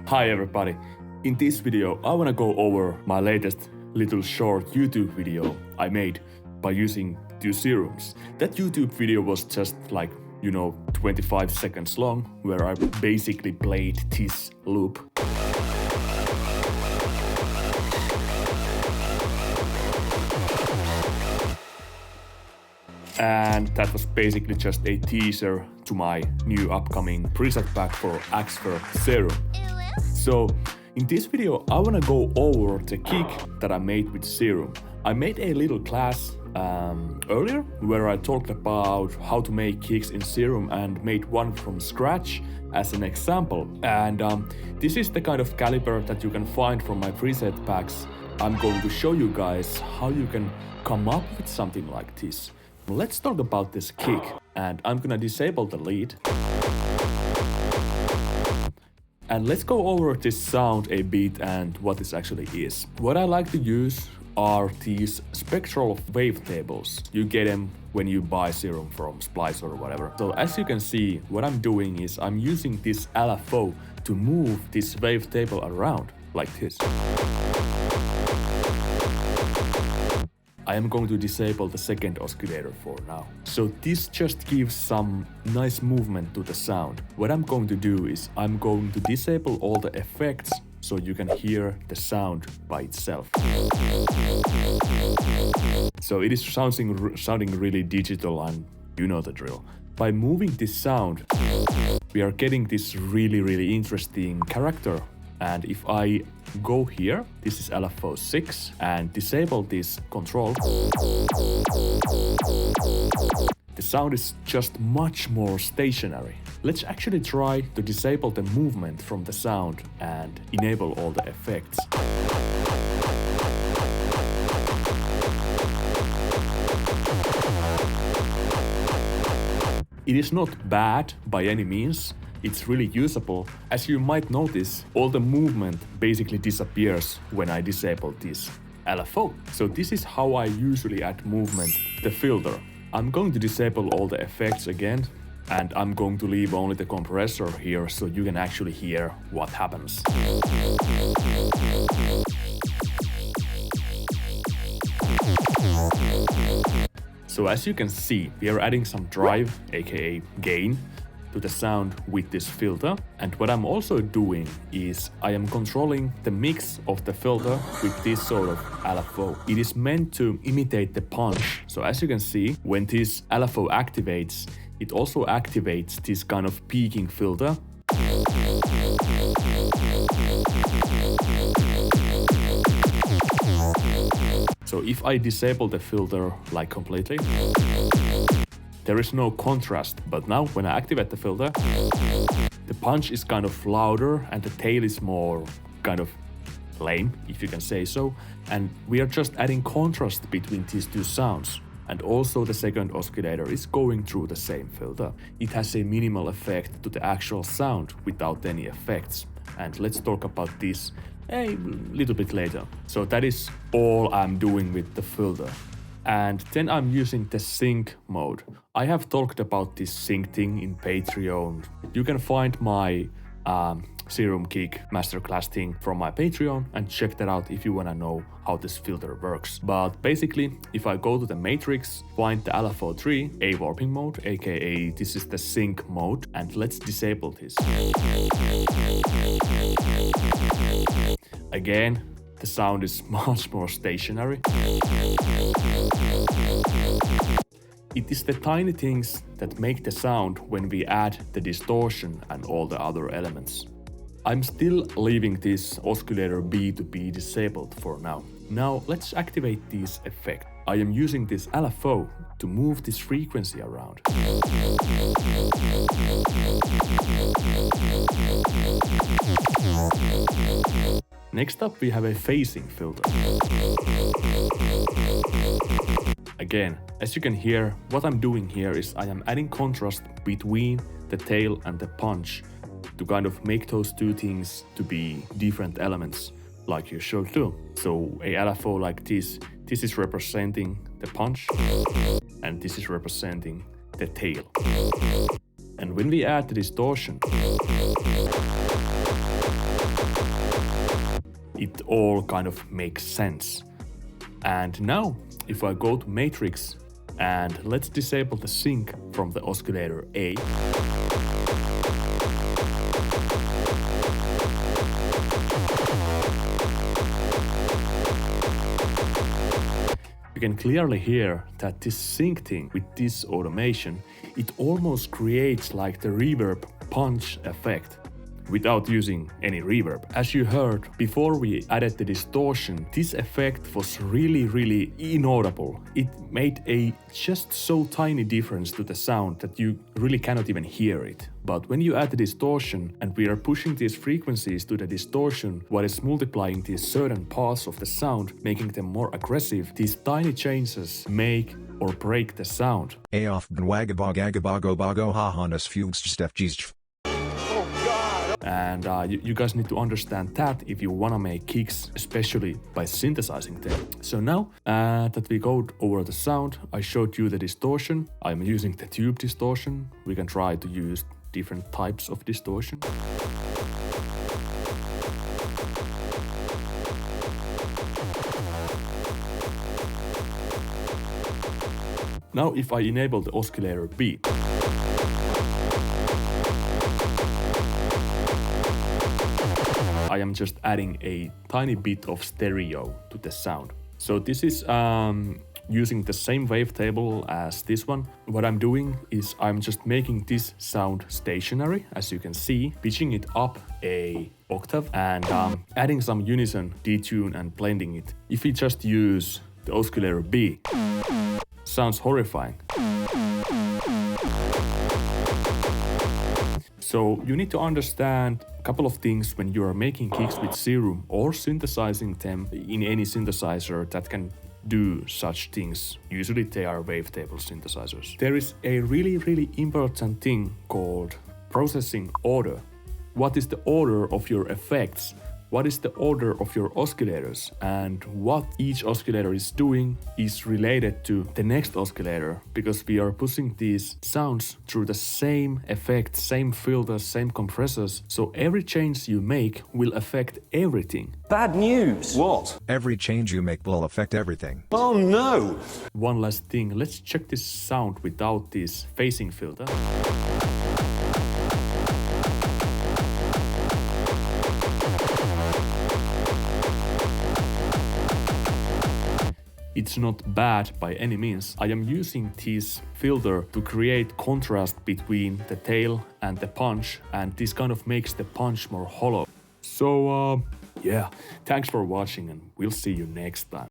Hi everybody! In this video I wanna go over my latest little short YouTube video I made by using two serums. That YouTube video was just like, 25 seconds long, where I basically played this loop. And that was basically just a teaser to my new upcoming preset pack for Serum. So in this video I wanna go over the kick that I made with Serum. I made a little class earlier where I talked about how to make kicks in Serum and made one from scratch as an example. And this is the kind of caliber that you can find from my preset packs. I'm going to show you guys how you can come up with something like this. Let's talk about this kick, and I'm gonna disable the lead. And let's go over this sound a bit and what this actually is. What I like to use are these spectral wavetables. You get them when you buy Serum from Splice or whatever. So as you can see, what I'm doing is I'm using this LFO to move this wavetable around like this. I am going to disable the second oscillator for now. So this just gives some nice movement to the sound. What I'm going to do is I'm going to disable all the effects so you can hear the sound by itself. So it is sounding really digital, and you know the drill. By moving this sound, we are getting this really interesting character. And if I go here, this is LFO 6, and disable this control, the sound is just much more stationary. Let's actually try to disable the movement from the sound and enable all the effects. It is not bad by any means. It's really usable. As you might notice, all the movement basically disappears when I disable this LFO. So this is how I usually add movement to the filter. I'm going to disable all the effects again, and I'm going to leave only the compressor here so you can actually hear what happens. So as you can see, we are adding some drive, aka gain, to the sound with this filter. And what I'm also doing is I am controlling the mix of the filter with this sort of LFO. It is meant to imitate the punch. So as you can see, when this LFO activates, it also activates this kind of peaking filter. So if I disable the filter like completely, there is no contrast, but now when I activate the filter, the punch is kind of louder and the tail is more kind of lame, if you can say so. And we are just adding contrast between these two sounds. And also the second oscillator is going through the same filter. It has a minimal effect to the actual sound without any effects. And let's talk about this a little bit later. So that is all I'm doing with the filter. And then I'm using the sync mode. I have talked about this sync thing in Patreon. You can find my Serum kick masterclass thing from my Patreon and check that out if you wanna know how this filter works. But basically, if I go to the matrix, find the LFO 3, a warping mode, aka this is the sync mode, and let's disable this. Again, the sound is much more stationary. It is the tiny things that make the sound when we add the distortion and all the other elements. I'm still leaving this oscillator B to be disabled for now. Now let's activate this effect. I am using this LFO to move this frequency around. Next up we have a phasing filter. Again, as you can hear, what I'm doing here is I am adding contrast between the tail and the punch to kind of make those two things to be different elements, like you should do. So a LFO like this is representing the punch, and this is representing the tail. And when we add the distortion, it all kind of makes sense. And now, if I go to Matrix and let's disable the sync from the oscillator A. You can clearly hear that this sync thing with this automation, it almost creates like the reverb punch effect without using any reverb. As you heard, before we added the distortion, this effect was really inaudible. It made a just so tiny difference to the sound that you really cannot even hear it. But when you add the distortion and we are pushing these frequencies to the distortion, what is multiplying these certain parts of the sound, making them more aggressive, these tiny changes make or break the sound. And you guys need to understand that if you wanna make kicks, especially by synthesizing them. So now that we go over the sound, I showed you the distortion. I'm using the tube distortion. We can try to use different types of distortion. Now if I enable the oscillator B, I am just adding a tiny bit of stereo to the sound. So this is using the same wavetable as this one. What I'm doing is I'm just making this sound stationary, as you can see, pitching it up a octave and adding some unison, detune and blending it. If we just use the oscillator B, sounds horrifying. So you need to understand a couple of things when you are making kicks with Serum or synthesizing them in any synthesizer that can do such things. Usually they are wavetable synthesizers. There is a really important thing called processing order. What is the order of your effects? What is the order of your oscillators? And what each oscillator is doing is related to the next oscillator, because we are pushing these sounds through the same effects, same filters, same compressors. So every change you make will affect everything. Bad news! What? Every change you make will affect everything. Oh no! One last thing, let's check this sound without this phasing filter. It's not bad by any means. I am using this filter to create contrast between the tail and the punch, and this kind of makes the punch more hollow. So yeah, thanks for watching and we'll see you next time.